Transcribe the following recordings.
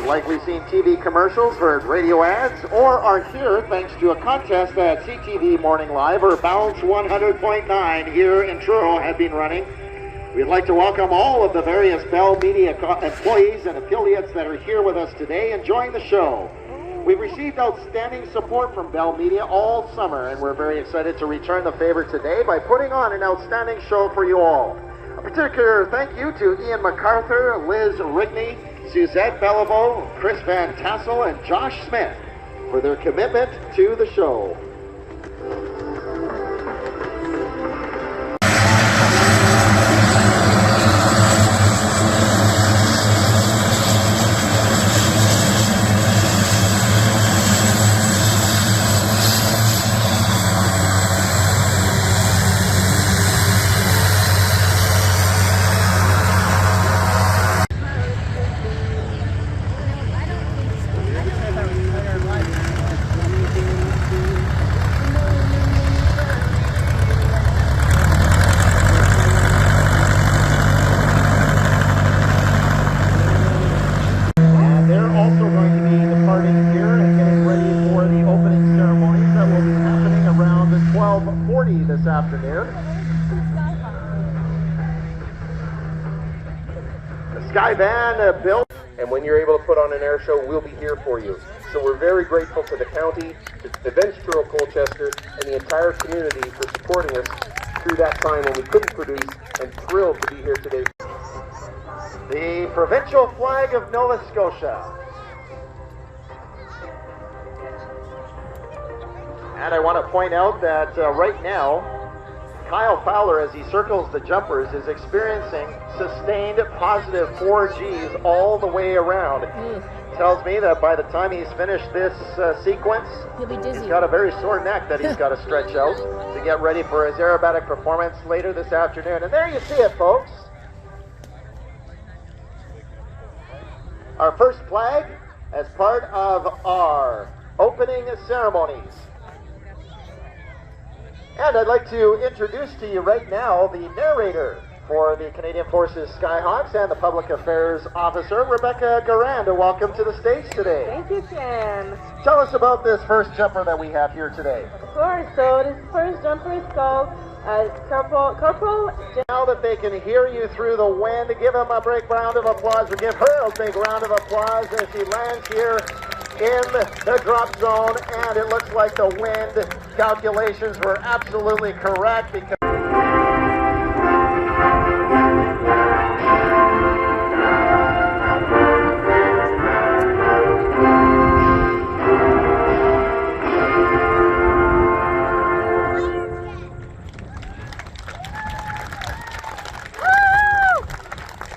You've likely seen TV commercials, heard radio ads, or are here thanks to a contest that CTV Morning Live or Bounce 100.9 here in Truro have been running. We'd like to welcome all of the various Bell Media employees and affiliates that are here with us today enjoying the show. We've received outstanding support from Bell Media all summer, and we're very excited to return the favor today by putting on an outstanding show for you all. A particular thank you to Ian MacArthur, Liz Rigney, Suzette Beliveau, Chris Van Tassel, and Josh Smith for their commitment to the show. This afternoon. The Sky Van built, and when you're able to put on an air show, we'll be here for you. So we're very grateful to the county, to Events Truro Colchester, and the entire community for supporting us through that time when we couldn't produce, and thrilled to be here today. The provincial flag of Nova Scotia. And I want to point out that right now, Kyle Fowler, as he circles the jumpers, is experiencing sustained positive 4Gs all the way around. Tells me that by the time he's finished this sequence, he'll be dizzy. He's got a very sore neck that he's got to stretch out to get ready for his aerobatic performance later this afternoon. And there you see it, folks. Our first flag as part of our opening ceremonies. And I'd like to introduce to you right now the narrator for the Canadian Forces Skyhawks and the Public Affairs Officer, Rebecca Garand. Welcome to the stage today. Thank you, Ken. Tell us about this first jumper that we have here today. Of course. So this first jumper is called Corporal. Now that they can hear you through the wind, give him a big round of applause, or give her a big round of applause as she lands here in the drop zone, and it looks like the wind calculations were absolutely correct because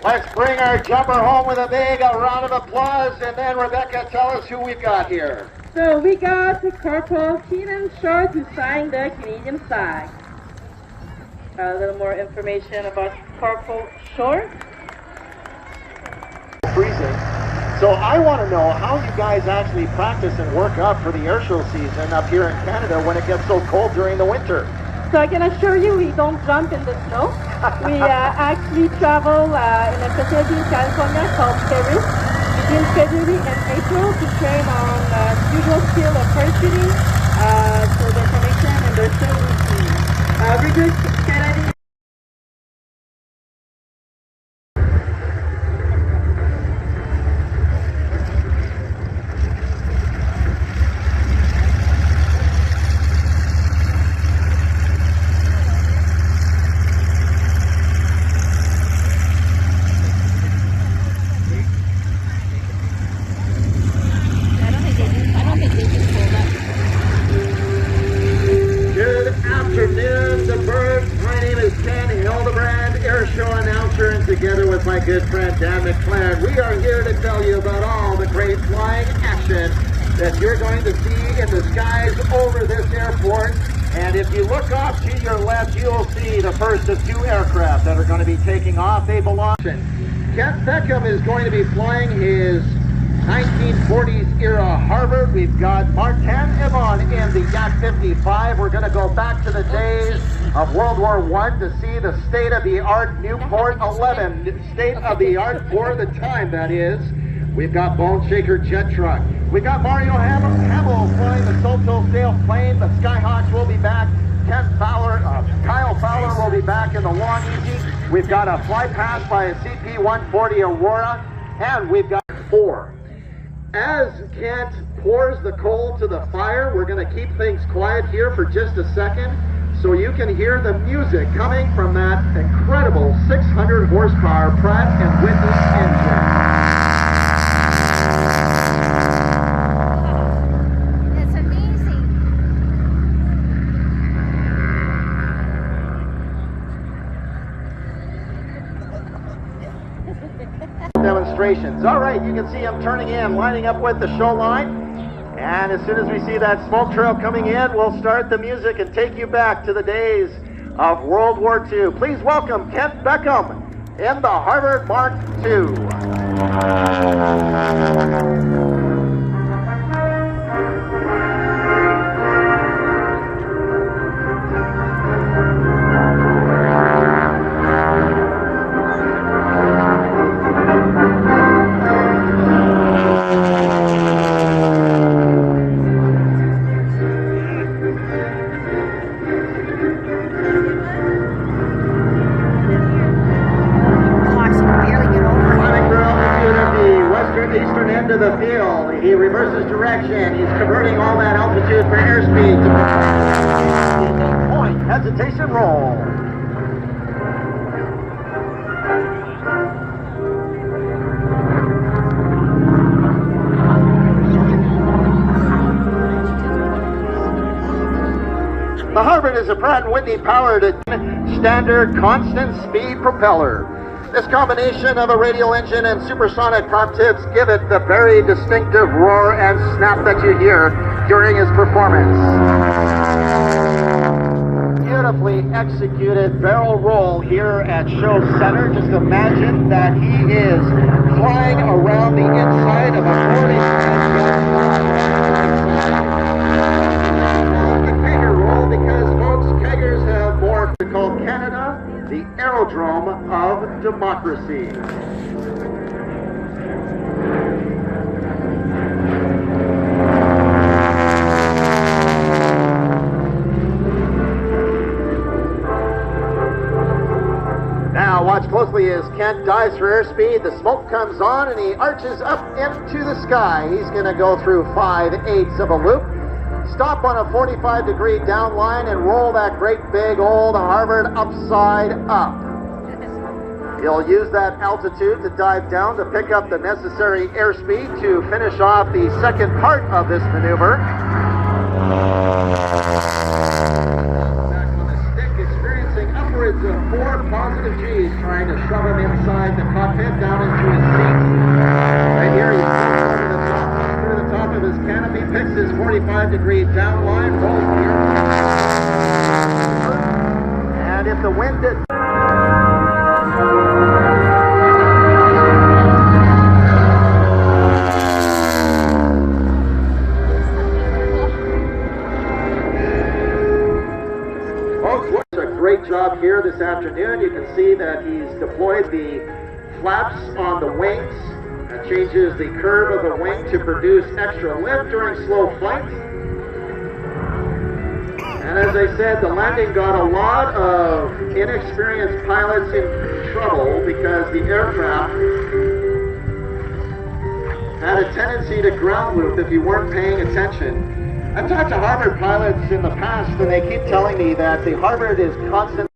let's bring our jumper home with a big round of applause, and then Rebecca, tell us who we've got here. So we got Corporal Keenan Short who's flying the Canadian flag. A little more information about Corporal Short. Freezing. So I want to know how you guys actually practice and work up for the airshow season up here in Canada when it gets so cold during the winter. So I can assure you we don't jump in the snow. We actually travel in a facility in California called Paris between February and April to train on the usual skill of parachuting, so the formation and the show routine. Rigorous Canadian. Together with my good friend Dan McLaren, we are here to tell you about all the great flying action that you're going to see in the skies over this airport. And if you look off to your left, you'll see the first of two aircraft that are going to be taking off. They belong. Kent Beckham is going to be flying his 1940s era Harvard. We've got Martin Evon in the Yak 55. We're going to go back to the days of World War I to see the state-of-the-art Newport 11. State-of-the-art for the time, that is. We've got Bone Shaker Jet Truck. We've got Mario Hamill flying the Solto Sail Plane. The Skyhawks will be back. Kyle Fowler will be back in the Long Easy. We've got a fly pass by a CP-140 Aurora. And we've got 4. As Kent pours the coal to the fire, we're going to keep things quiet here for just a second so you can hear the music coming from that incredible 600 horsepower Pratt & Whitney engine. That's amazing. Demonstrations. All right, you can see them turning in, lining up with the show line. And as soon as we see that smoke trail coming in, we'll start the music and take you back to the days of World War II. Please welcome Kent Beckham in the Harvard Mark II. Eastern end of the field. He reverses direction. He's converting all that altitude for airspeed to point. Hesitation roll. The Harvard is a Pratt & Whitney powered standard constant speed propeller. This combination of a radial engine and supersonic prop tips give it the very distinctive roar and snap that you hear during its performance. Beautifully executed barrel roll here at Show Center. Just imagine that he is flying around the inside of a 40 kegger roll because folks, keggers have more to call Canada the aerodrome of democracy. Now watch closely as Kent dives for airspeed. The smoke comes on and he arches up into the sky. He's going to go through 5/8 of a loop. Stop on a 45-degree downline and roll that great big old Harvard upside up. You'll use that altitude to dive down to pick up the necessary airspeed to finish off the second part of this maneuver. Back on the stick, experiencing upwards of 4 positive G's, trying to shove him inside the cockpit, down into his seat. Right here, he's over the top. The top of his canopy, picks his 45-degree downline, rolls here. And if the wind did... Folks, it's a great job here this afternoon. You can see that he's deployed the flaps on the wings. That changes the curve of the wing to produce extra lift during slow flight. And as I said, the landing got a lot of inexperienced pilots in trouble because the aircraft had a tendency to ground loop if you weren't paying attention. I've talked to Harvard pilots in the past and they keep telling me that the Harvard is constant.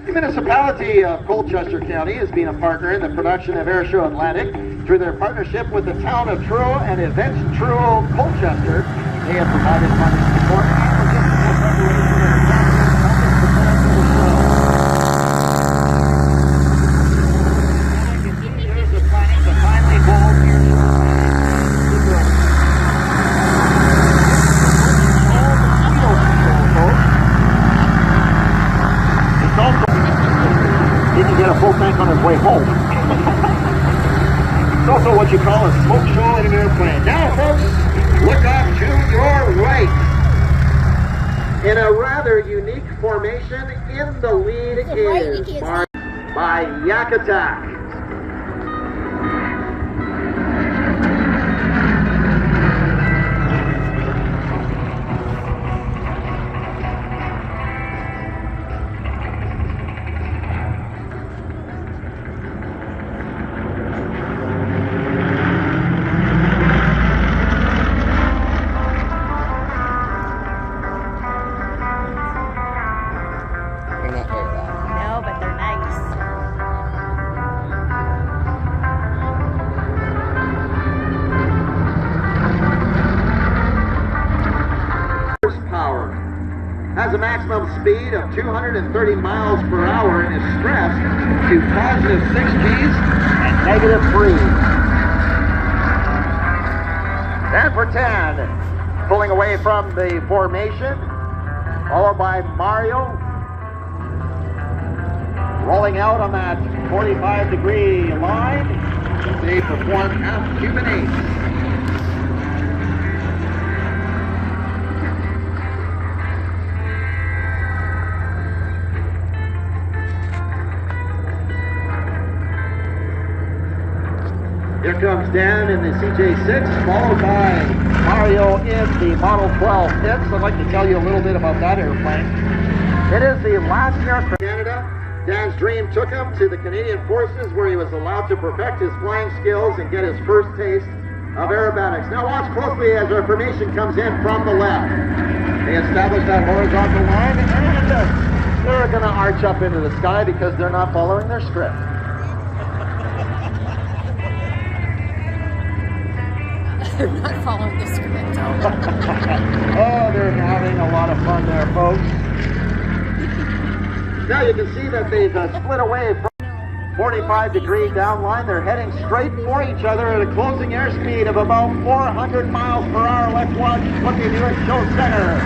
The municipality of Colchester County has been a partner in the production of Airshow Atlantic through their partnership with the town of Truro and Events Truro Colchester. They have provided funding support and logistical preparation of the Here's the planning to finally hold didn't get a full tank on his way home. It's also what you call a smoke show in an airplane. Now, folks, look off to your right. In a rather unique formation, in the lead is marked by Yak Attack. has a maximum speed of 230 miles per hour and is stressed to positive 6 Gs and negative 3. And for 10, pulling away from the formation, followed by Mario, rolling out on that 45-degree line. They perform half Cuban 8. Here comes Dan in the CJ6, followed by Mario in the Model 12 pits. I'd like to tell you a little bit about that airplane. It is the last aircraft in Canada. Dan's dream took him to the Canadian Forces, where he was allowed to perfect his flying skills and get his first taste of aerobatics. Now watch closely as our formation comes in from the left. They establish that horizontal line, and they're going to arch up into the sky because they're not following their script. They're not following the script. Oh, they're having a lot of fun there, folks. Now you can see that they've split away from 45-degree downline. They're heading straight for each other at a closing airspeed of about 400 miles per hour. Let's watch what they do at show center.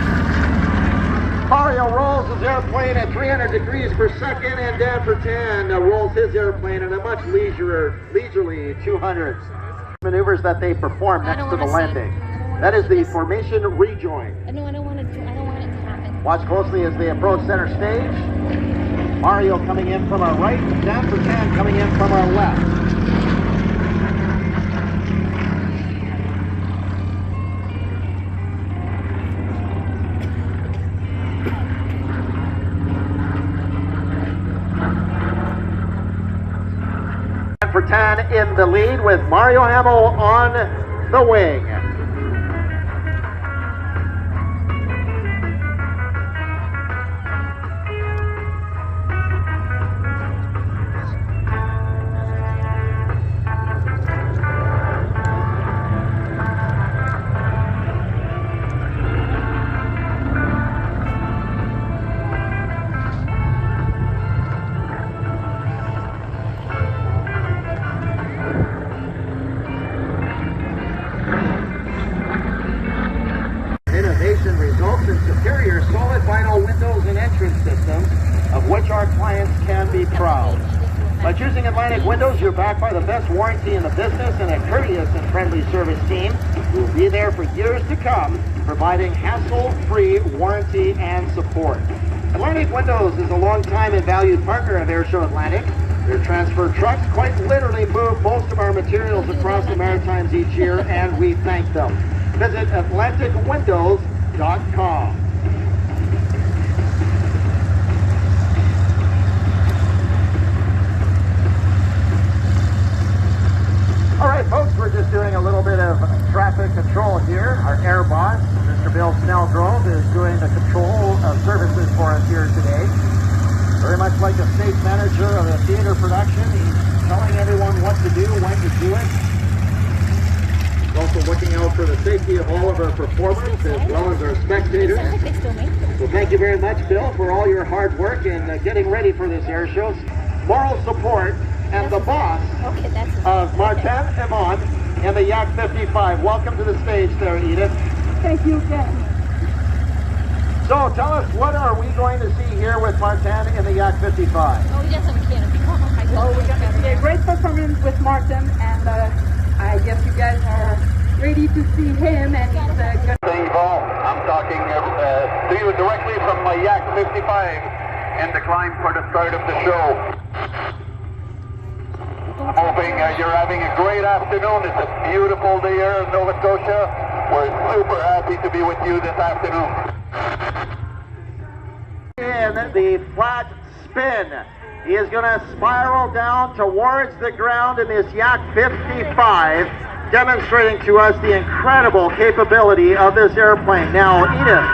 Mario rolls his airplane at 300 degrees per second, and Dan for 10 rolls his airplane at a much leisurely 200. Maneuvers that they perform next to the landing. That is the formation rejoin. No, I don't want it to happen. Watch closely as they approach center stage. Mario coming in from our right, Dan for 10 coming in from our left. For 10 in the lead with Mario Hamill on the wing. Results in superior solid vinyl windows and entrance systems, of which our clients can be proud. By choosing Atlantic Windows, you're backed by the best warranty in the business and a courteous and friendly service team who will be there for years to come, providing hassle-free warranty and support. Atlantic Windows is a long-time and valued partner of Airshow Atlantic. Their transfer trucks quite literally move most of our materials across the Maritimes each year, and we thank them. Visit AtlanticWindows.com. All right, folks, we're just doing a little bit of traffic control here. Our air boss, Mr. Bill Snellgrove, is doing the control of services for us here today. Very much like a stage manager of a theater production, he's telling everyone what to do, when to do it. He's also looking out for the safety of all of our performers as well as our spectators. So thank you very much, Bill, for all your hard work in getting ready for this air show. Moral support and the boss of Martin Yvonne and the Yak 55. Welcome to the stage there, Edith. Thank you again. So tell us, what are we going to see here with Martin in the Yak 55? Oh, yes, I'm kidding. Oh, we're going to see a great performance with Martin, and I guess you guys are ready to see him, and he's going to... I'm talking to you directly from my Yak 55 in the climb for the start of the show. I'm hoping you're having a great afternoon. It's a beautiful day here in Nova Scotia. We're super happy to be with you this afternoon. In the flat spin, he is going to spiral down towards the ground in this Yak 55, demonstrating to us the incredible capability of this airplane. Now, Edith,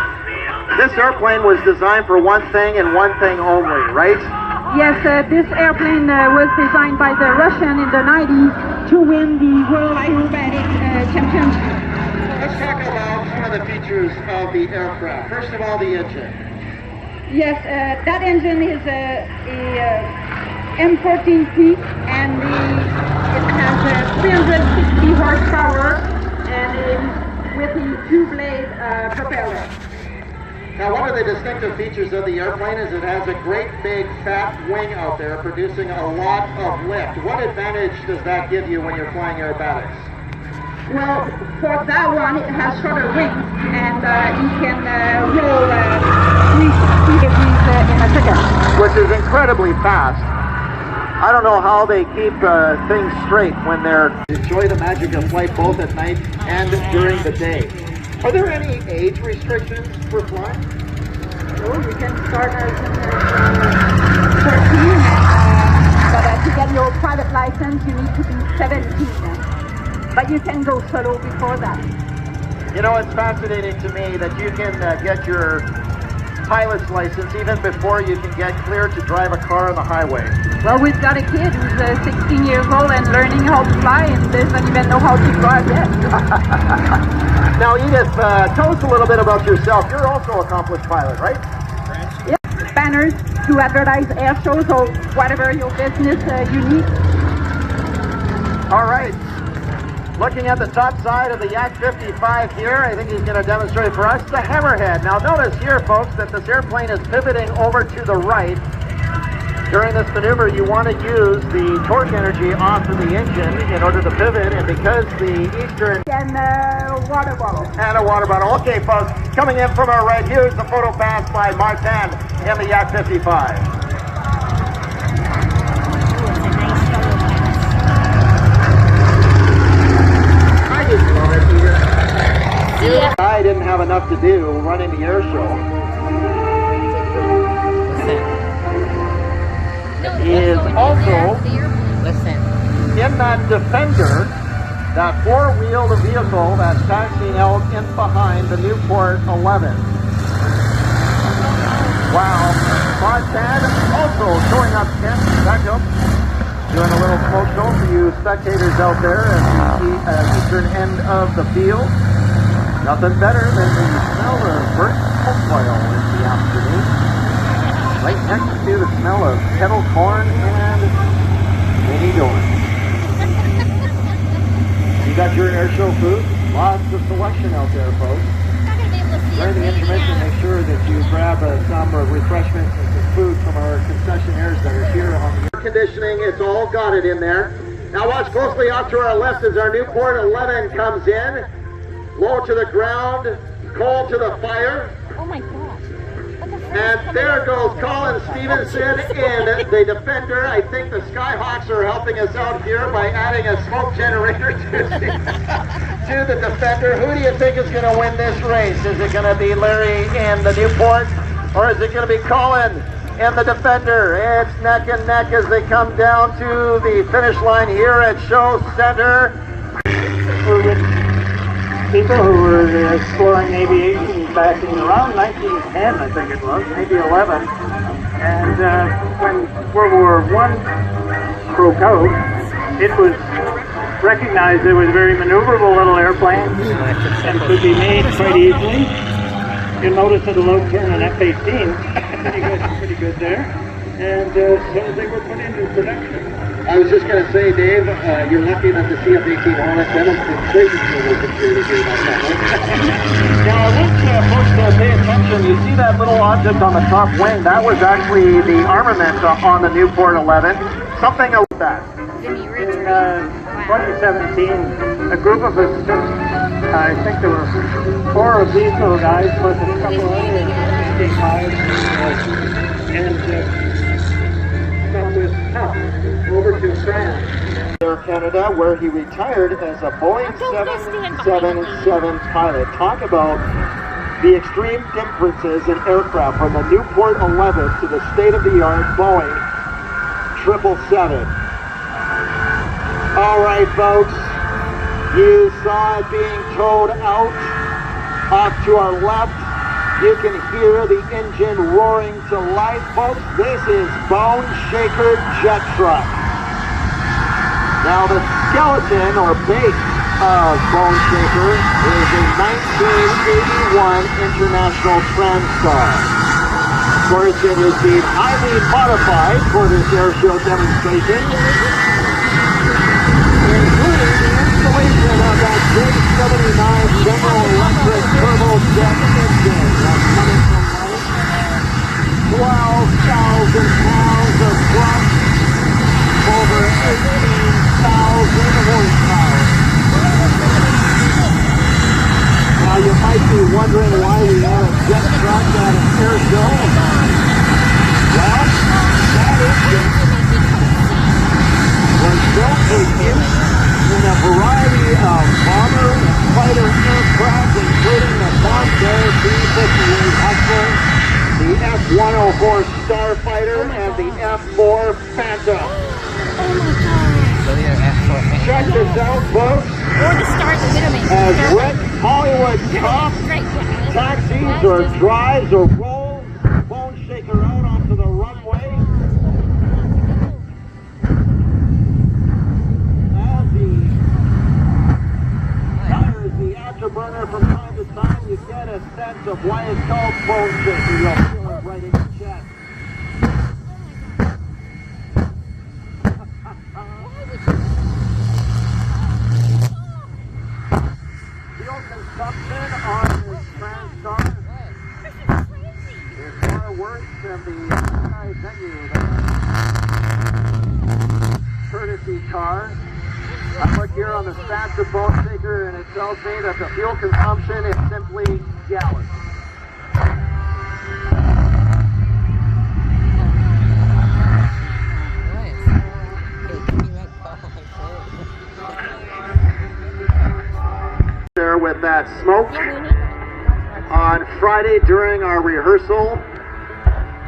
this airplane was designed for one thing and one thing only, right? Yes, this airplane was designed by the Russian in the 90s to win the World Aerobatics Championship. Let's talk about some of the features of the aircraft. First of all, the engine. Yes, that engine is a M14P, and it has 360 horsepower and with a two-blade propeller. Now, one of the distinctive features of the airplane is it has a great big fat wing out there producing a lot of lift. What advantage does that give you when you're flying aerobatics? Well, for that one, it has shorter wings, and you can roll 360 degrees in a second. Which is incredibly fast. I don't know how they keep things straight when they're... Enjoy the magic of flight both at night and during the day. Are there any age restrictions for flying? So you can start as 14, but to get your private license, you need to be 17. But you can go solo before that. You know, it's fascinating to me that you can get your pilot's license even before you can get cleared to drive a car on the highway. Well, we've got a kid who's 16 years old and learning how to fly and doesn't even know how to drive yet. Now, Edith, tell us a little bit about yourself. You're also an accomplished pilot, right? Yeah. Banners to advertise air shows or whatever your business you need. All right. Looking at the top side of the Yak 55 here, I think he's going to demonstrate for us the hammerhead. Now notice here, folks, that this airplane is pivoting over to the right. During this maneuver, you want to use the torque energy off of the engine in order to pivot, and because the eastern... And a water bottle. And a water bottle. Okay, folks, coming in from our right, here's the photo pass by Martin in the Yak 55. I didn't have enough to do running the air show. He is also in that Defender, that four-wheeled vehicle that's taxiing out in behind the Newport 11. Wow. Martin also showing up back up, doing a little smoke show for you spectators out there at the eastern end of the field. Nothing better than the smell of burnt coke oil in the afternoon. Right next to the smell of kettle corn and mini donuts. You got your air show food? Lots of selection out there, folks. During the intermission, make sure that you grab some refreshments and some food from our concessionaires that are here on the air conditioning. It's all got it in there. Now watch closely off to our left as our Newport 11 comes in. Low to the ground, cold to the fire. Oh my gosh. And there goes Colin Stevenson in the Defender. I think the Skyhawks are helping us out here by adding a smoke generator to the Defender. Who do you think is going to win this race? Is it going to be Larry in the Newport, or is it going to be Colin in the Defender? It's neck and neck as they come down to the finish line here at Show Center. People who were exploring aviation back in around 1910, I think it was, maybe 11. And when World War I broke out, it was recognized it was a very maneuverable little airplane and could be made quite easily. You'll notice that the low turn on F-18, pretty good there. And so they were put into production. I was just going to say, Dave, you're lucky enough to see a 18 Hornet demonstration working for you here about that. Now, let's folks pay attention. You see that little object on the top wing? That was actually the armament on the Newport 11. Something like that. In 2017, a group of us, I think there were 4 of these little guys, plus a couple of others, and with over to France. Air Canada, where he retired as a Boeing 777 pilot. Talk about the extreme differences in aircraft from the Newport 11 to the state-of-the-art Boeing 777. All right, folks, you saw it being towed out. Off to our left, you can hear the engine roaring to life, folks. This is Bone Shaker Jet Truck. Now the skeleton or base of Bone Shaker is a 1981 International Transtar. course, it is being highly modified for this air show demonstration, including the installation of that big 79 General Electric turbojet engine that's coming from life. 12,000 pounds of thrust, over 18,000 horsepower. Now you might be wondering why we have a jet truck at an air show. Well, that engine was built for use in a variety of bomber and fighter aircraft, including the Bonfair B-58 Hustler, the F-104 Starfighter, and the F-4 Phantom. Oh my God. Check this out, folks. Or the stars of Widowmaker. As Rick Hollywood Top Great. taxis or drives or rolls Bone Shaker out onto the runway. As he fires the afterburner from time to time, you get a sense of why it's called Bone Shaker. You'll feel it right in your chest. Fuel consumption on this TransStar is far worse than the outside venue, the courtesy car. I look here on the stats of Bone Shaker and it tells me that the fuel consumption is simply gallons. There with that smoke. On Friday during our rehearsal,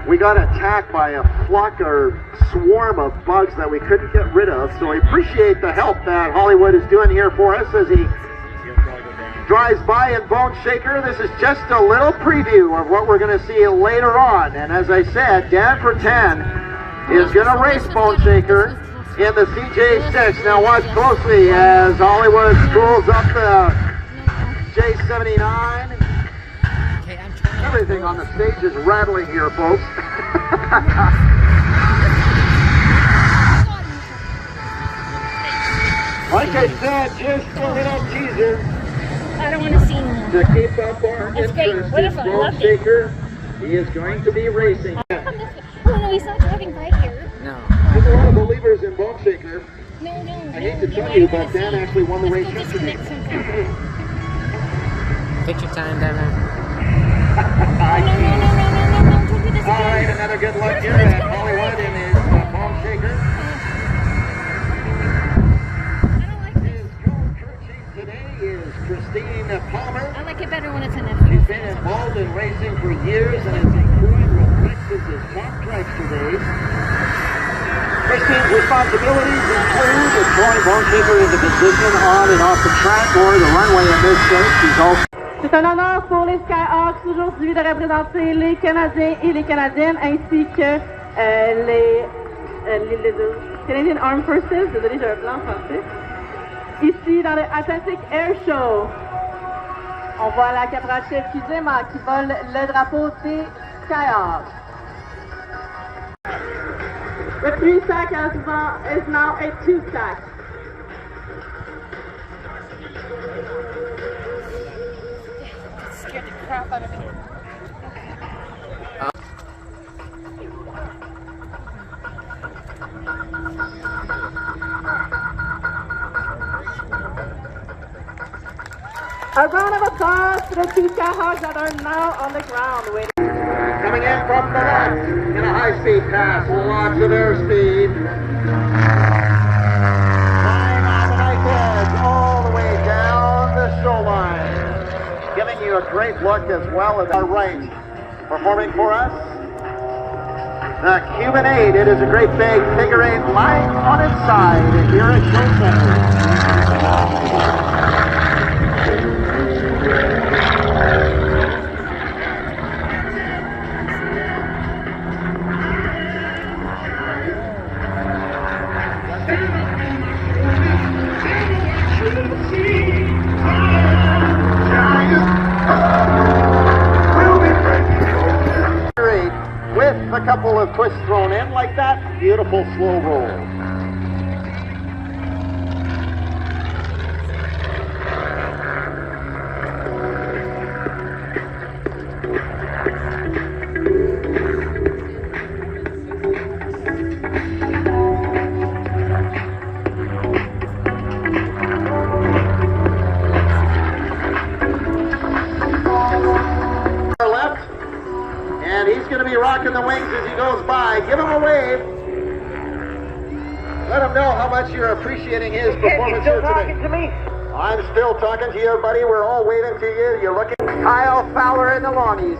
we got attacked by a flock or swarm of bugs that we couldn't get rid of, so I appreciate the help that Hollywood is doing here for us as he drives by in Bone Shaker. This is just a little preview of what we're going to see later on, and as I said, Dan for 10 is going to race Bone Shaker in the CJ6. Now watch closely as Hollywood scrolls up the J79. Everything on the stage is rattling here, folks. Like I said, just a little teaser I don't want to see him. to keep up our That's great. interest What in if I Bone loved it? Shaker. He is going to be racing. Oh no, he's not driving by here. There's a lot of believers in Bone Shaker. No. I hate to tell you, but Dan actually won the race yesterday. Picture time, Debert. No, don't do this All right, again. another good look here at Hollywood in his Bone Shaker. I don't like this. His co-crew chief today is Christine Palmer. I like it better when it's an She's been involved in racing for years and is included with Rex as his top dragster days. Christine's responsibilities include deploying Bone Shaker into position on and off the track or the runway in this case. She's also C'est un honneur pour les Skyhawks aujourd'hui de représenter les Canadiens et les Canadiennes ainsi que les Canadian Armed Forces. Désolé, j'ai un blanc français. Ici dans le Atlantic Air Show. On voit la caporal chef Kizema qui vole le drapeau des Skyhawks. The 3-stack is now a 2-stack. Scared the crap out of me. A round of applause for the two Skyhawks that are now on the ground waiting. coming in from the left in a high-speed pass. Lots of airspeed. Flying on the knife edge all the way down the shoreline. Giving you a great look as well as our right. Performing for us, the Cuban 8. It is a great big figure 8 lying on its side here at Show Center. with a couple of twists thrown in like that. Beautiful slow roll. Rocking the wings as he goes by. Give him a wave. Let him know how much you're appreciating his performance here today. To me? I'm still talking to you, buddy. We're all waving to you. You're looking. Kyle Fowler in the long easy.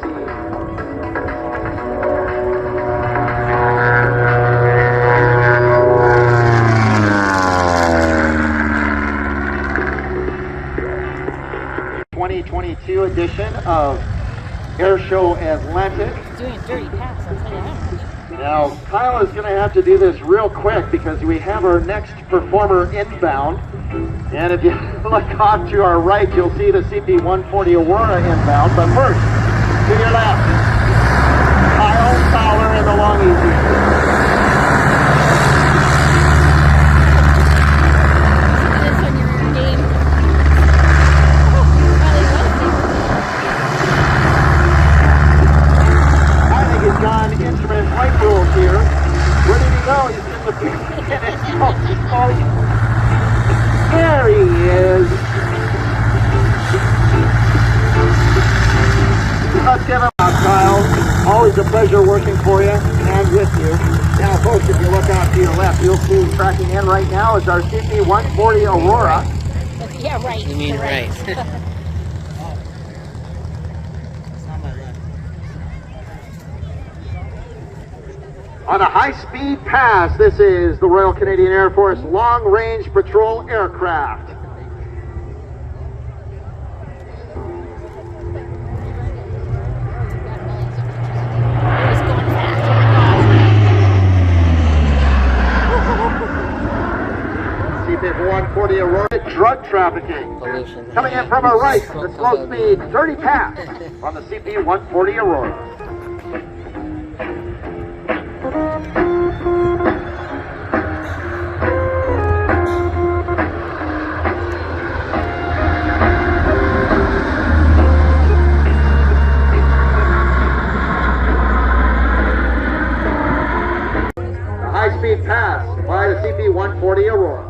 ...2022 edition of Airshow Atlantic. Doing a dirty pass, I'll tell you that much. Now, Kyle is going to have to do this real quick because we have our next performer inbound. And if you look off to our right, you'll see the CP-140 Aurora inbound. But first, to your left, Kyle Fowler in the long easy. Instrument flight rules here. Where did he go? He's in the there he is. Let's give him a Kyle. Always a pleasure working for you and with you. Now, folks, if you look out to your left, you'll see tracking in right now is our CP-140 Aurora. Yeah, right. You mean right. On a high-speed pass, this is the Royal Canadian Air Force long-range patrol aircraft. CP-140 Aurora, drug trafficking. Coming in from our right, the slow-speed dirty pass on the CP-140 Aurora. High-speed pass by the CP-140 Aurora.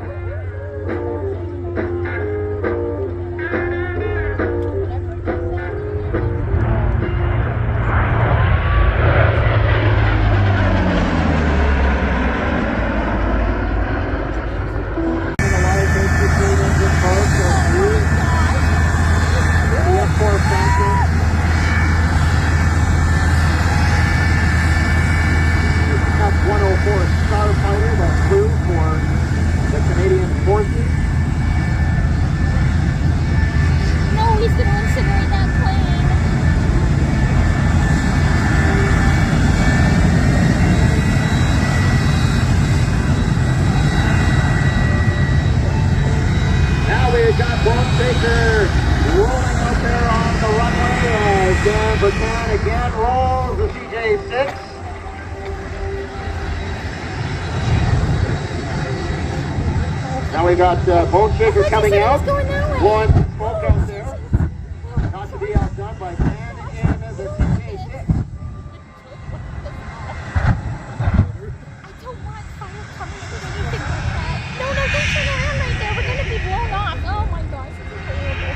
Debert again rolls the CJ6. Now we got Bone Shaker coming out. Blowing smoke out there. Not to be outdone by Dan in the CJ6. I don't want fire coming or anything like that. No, don't turn around right there. We're going to be blown off. Oh my gosh, this is horrible.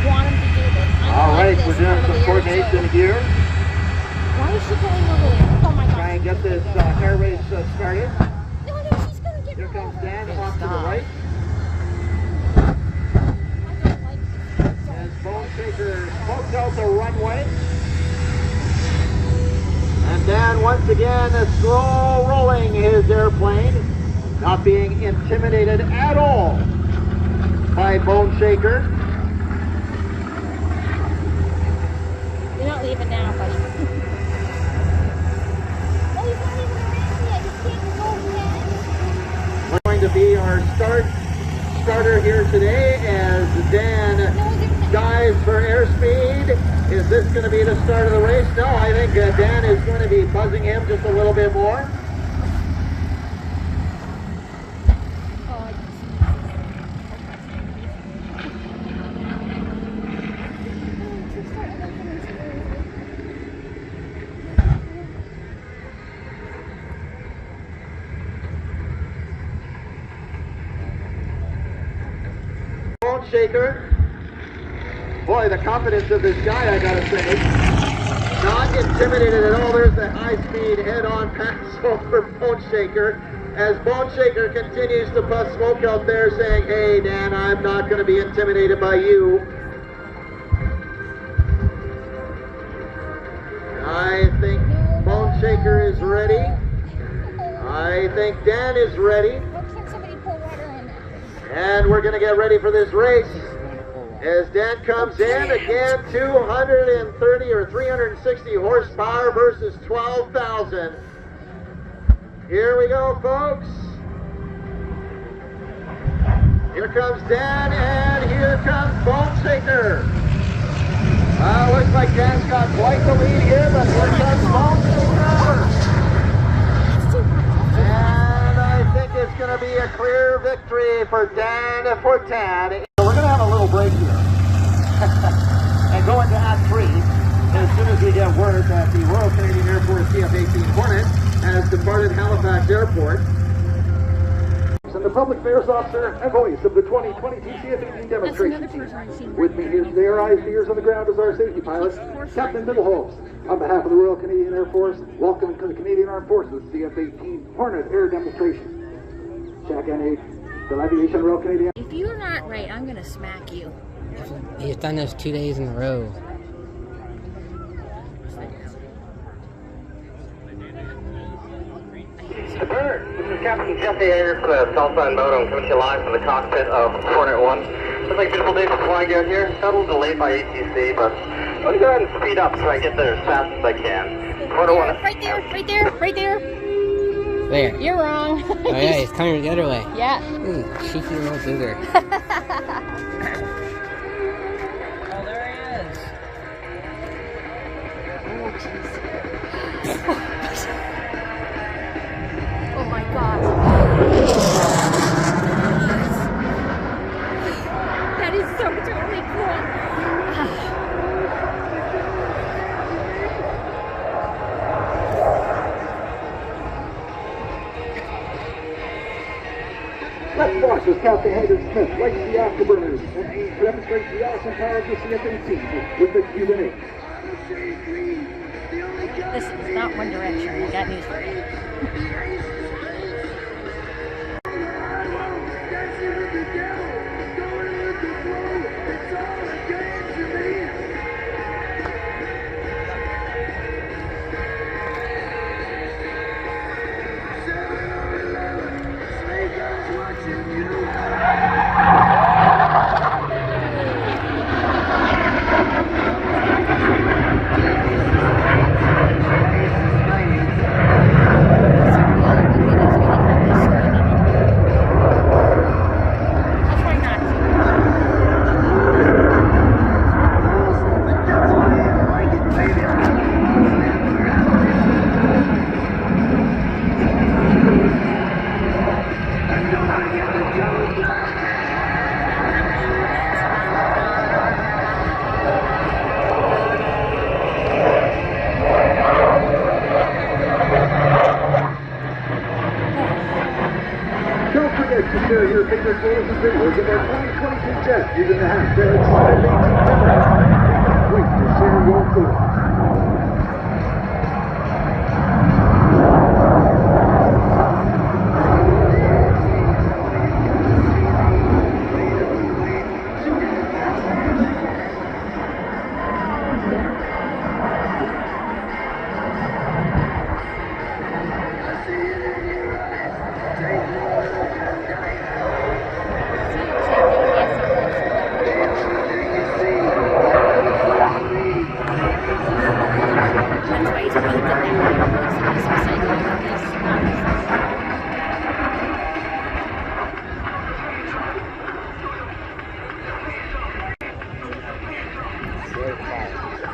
Want him to do this. All right, we're doing some coordination here. Why is she going over there? Oh my God. Try and get this air race started. No, she's going to get Here comes over. Dan off to the right. I don't like this. As Bone Shaker smokes out the runway. And Dan once again is slow rolling his airplane, not being intimidated at all by Bone Shaker. You're not leaving now, buddy. Oh, he's not even around yet. He can't go yet. We're going to be our starter here today as Dan dives for airspeed. Is this going to be the start of the race? No, I think Dan is going to be buzzing him just a little bit more. Bone shaker. Boy, the confidence of this guy, I gotta say. Not intimidated at all. There's the high-speed head-on pass over Bone Shaker. As Bone Shaker continues to puff smoke out there saying, hey, Dan, I'm not going to be intimidated by you. I think Bone Shaker is ready. I think Dan is ready. Can somebody pour water in it? And we're going to get ready for this race. As Dan comes in, again, 230 or 360 horsepower versus 12,000. Here we go, folks. Here comes Dan, and here comes Bone Shaker. Looks like Dan's got quite the lead here, but here comes Bone Shaker. And I think it's going to be a clear victory for Dan Fortan. We're going to have a little break here and go into Act 3 as soon as we get word that the Royal Canadian Air Force CF-18 Hornet has departed Halifax Airport. And the Public Affairs Officer and voice of the 2022 CF-18 demonstration team. With me here today are eyes and ears on the ground as our safety pilot, Captain Middleholmes. On behalf of the Royal Canadian Air Force, welcome to the Canadian Armed Forces CF-18 Hornet Air Demonstration. Check NH, the Aviation Royal Canadian. If you're not right, I'm gonna smack you. He's done this 2 days in a row. Debert, this is Captain Jesse Ayers from the Southside Modem coming to you live from the cockpit of Hornet 1. Looks like a beautiful day for flying out here. Got a little delayed by ATC, but I'm going to go ahead and speed up so I get there as fast as I can. Hornet 1. Right there, right there, right there. There. You're wrong. Oh yeah, he's coming the other way. Yeah. Ooh, cheeky little booger. Oh, there he is. Oh, jeez. Oh my God. That is so totally cool. Let's watch as Captain Hayden Smith lights the afterburners and aims to demonstrate the awesome power of the CF-18 with the Q&A. This is not One Direction. I got news for you. Share your favorite photos and videos of our 2022 jet using the hashtag CF-18 Can't wait to share your photos.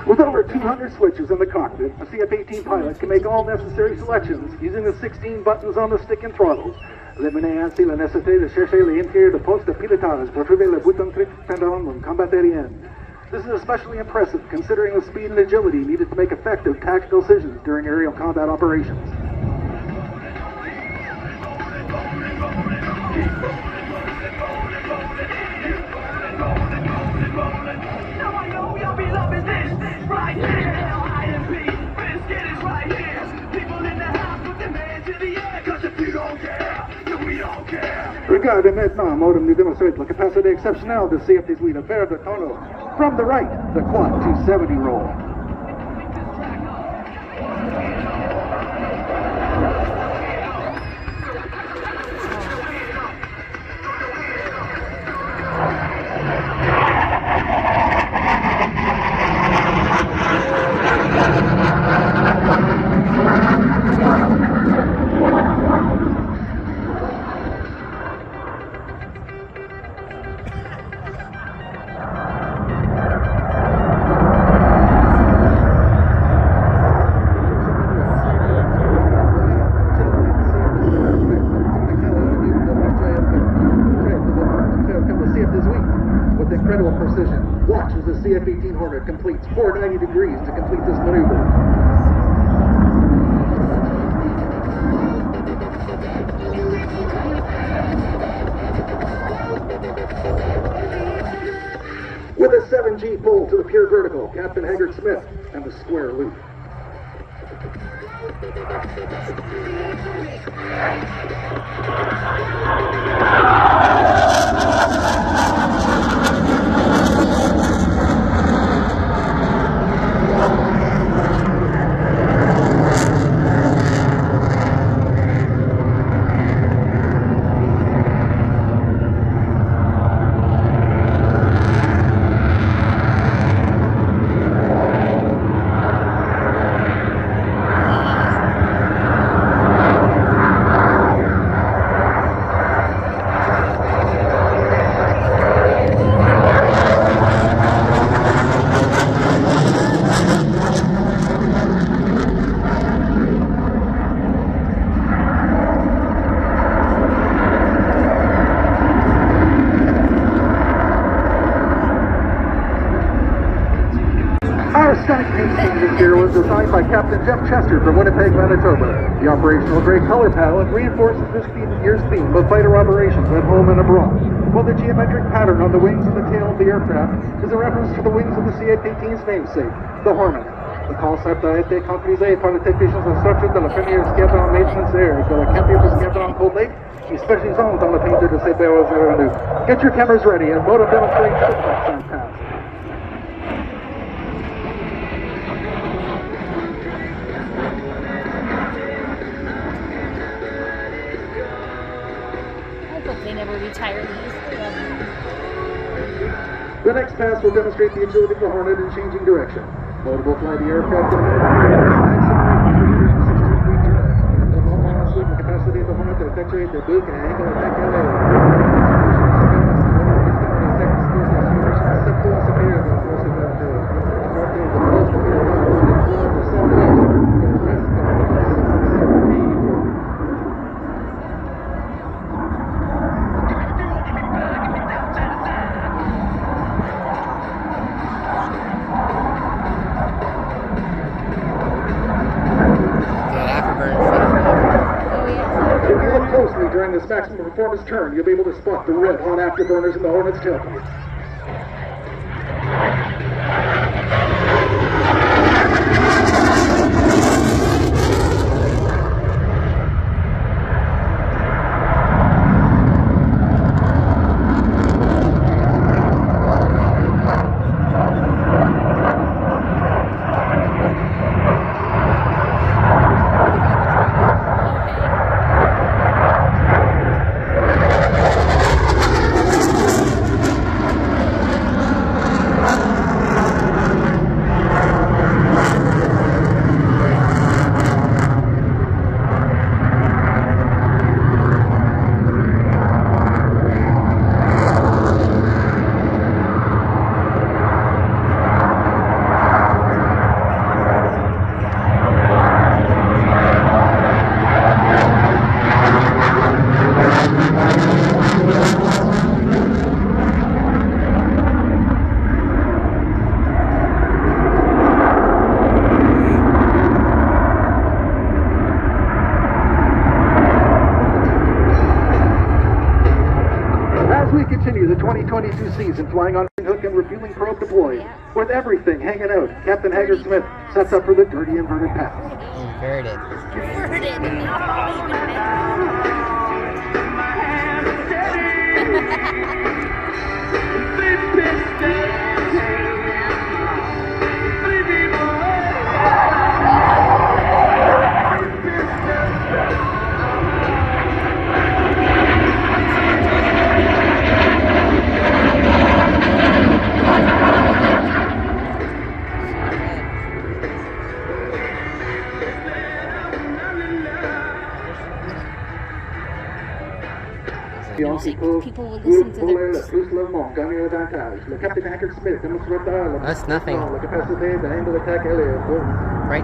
With over 200 switches in the cockpit, a CF-18 pilot can make all necessary selections using the 16 buttons on the stick and throttles. Eliminez ainsi la nécessité de chercher l'intérieur de poste de pilotage pour trouver le bouton trick pendant un combat aérien. This is especially impressive considering the speed and agility needed to make effective tactical decisions during aerial combat operations. Regardez maintenant, modem nous démontre la capacité exceptionnelle de CF-18 à faire de tonneau. From the right, the quad 270 roll. With incredible precision, watch as the CF-18 Hornet completes 490 degrees to complete this maneuver. With a 7G pull to the pure vertical, Captain Haggard Smith and the square loop. Our Skyhawks this year was designed by Captain Jeff Chester from Winnipeg, Manitoba. The operational gray color palette reinforces this year's theme of fighter operations at home and abroad, while the geometric pattern on the wings and the tail of the aircraft is a reference to the wings of the CF-18's namesake, the Hornet. Le concept a été concrétisé par les techniciens instructeurs de la première escadron maintenance air de la 4e escadron Cold Lake qui spécialisent dans la peinture de ces BO-02. Get your cameras ready and modem demonstrate footsteps on pass. They never retire these. The next pass will demonstrate the agility of the Hornet in changing direction. Motor will fly the aircraft in the capacity of the Hornet to effectuate the book and angle attack During this maximum performance turn, you'll be able to spot the red hot afterburners in the Hornet's tailpipe. everything hanging out. Captain Haggard Smith sets up for the dirty inverted pass. Inverted. Inverted. People will listen to That's nothing. Right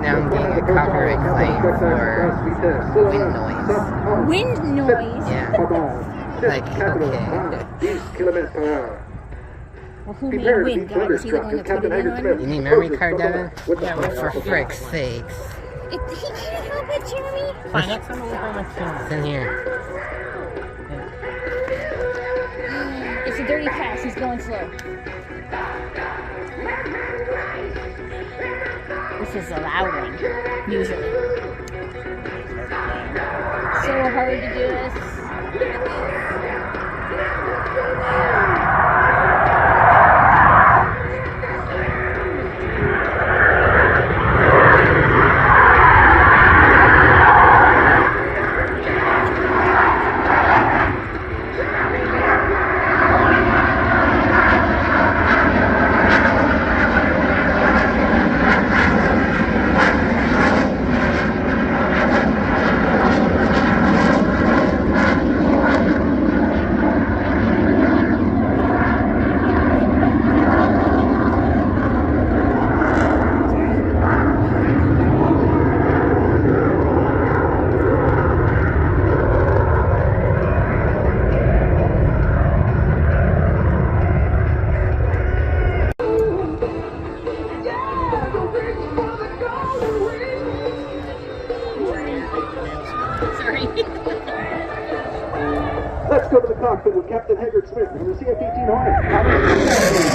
now I'm getting a copyright claim for wind noise. Wind noise? Yeah. Like, okay. Well, who made wind, guys? Is he the one that put it in on you? You need memory card, Devin? For frick's sakes. He can't help it, Jeremy. Fine, next time we'll find my phone. It's in here. It's a dirty pass. He's going slow. This is a loud one, usually. So hard to do this. Let's go to the cockpit with Captain Haggard Smith on the CF-18 Hornet.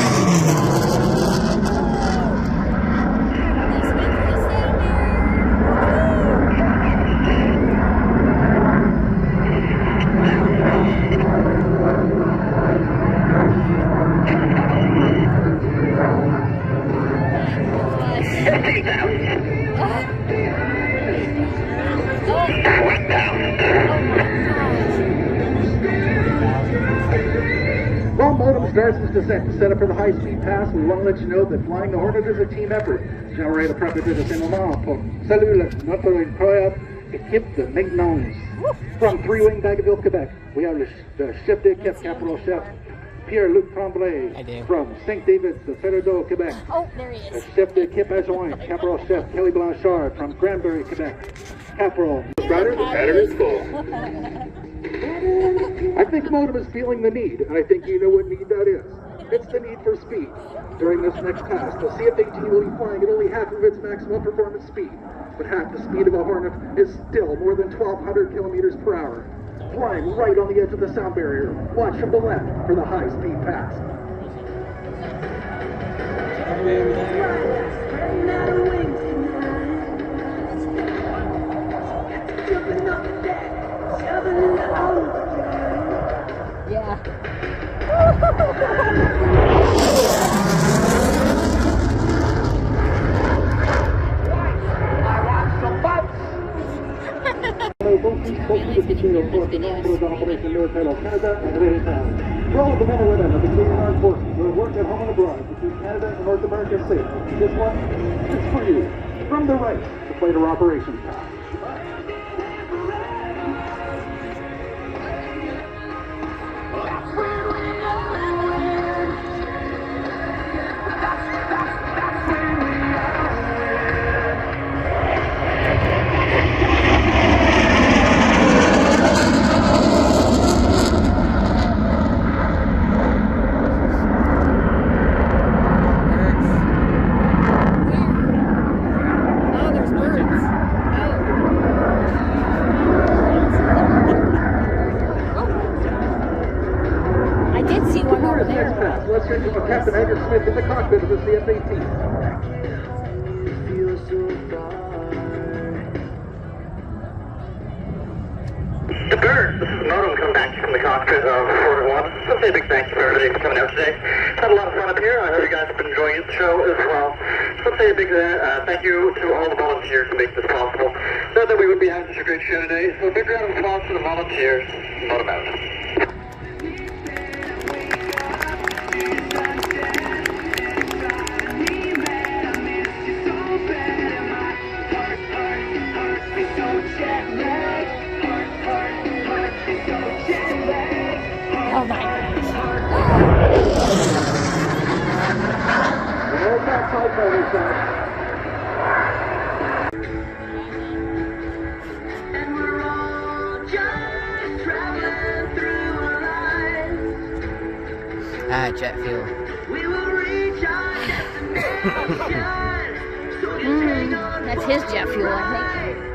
While modem starts its descent to set up for the high-speed pass, we want to let you know that flying the Hornet is a team effort. J'aimerais le profiter de ce moment pour saluer notre incroyable équipe de maintenance. From Three-Wing Baggaville, Quebec, we have the chef d'équipe, capital chef, Pierre-Luc Tremblay. From St. David's, the Ferrado, Quebec. Oh, there he is. The chef d'équipe adjoint, capital chef, Kelly Blanchard. From Granbury, Quebec. Capital. Ryder, the pattern is full. I think modem is feeling the need, and I think you know what need that is. It's the need for speed. During this next pass, the CF-18 will be flying at only half of its maximum performance speed, but half the speed of a Hornet is still more than 1,200 kilometers per hour. Flying right on the edge of the sound barrier, watch from the left for the high-speed pass. Yeah. For all of the men and women of the Canadian Armed Forces who have worked at home and abroad to keep Canada and North America safe, this one is for you. From the right, the Fighter Operations Pass. Debert, this is Modem coming back from the cockpit of Hornet 1. Just want to say a big thank you for everybody for coming out today. Had a lot of fun up here. I hope you guys have been enjoying the show as well. Just want to say a big thank you to all the volunteers who make this possible. Not that we would be having such a great show today, so a big round of applause for the volunteers. Modem out. Oh my gosh. There's that fight by this side. And we're all just traveling through life. Jet fuel. We will reach our destination. So just hang on. That's his jet fuel, I think.